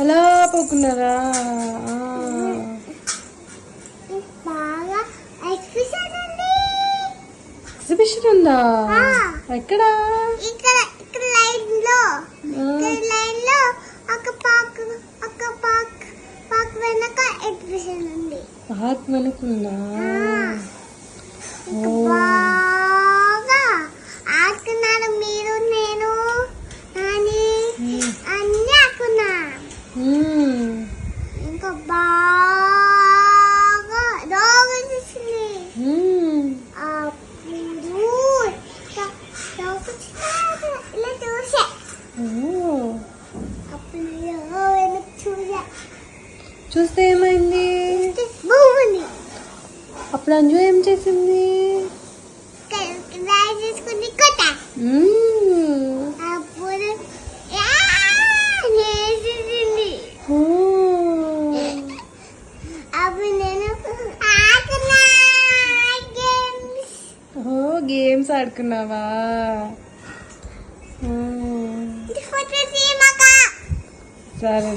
అలా పోకున్నారా? ఎగ్జిబిషన్ ఉందా? ఎక్కడ? పార్క్ వెనుకుందా? ఆడుకున్నారు మీరు, నేను అని అన్ని ఆడుకున్నా. ఇంకా బాగా రోగం చేసింది. ఇలా చూసా. చూస్తే ఏమైంది? బాగుంది. అప్పుడు అంజు ఏం చేసింది? అప్పుడు అప్పుడు నేను గేమ్స్ ఆడుకున్నావా? సరే.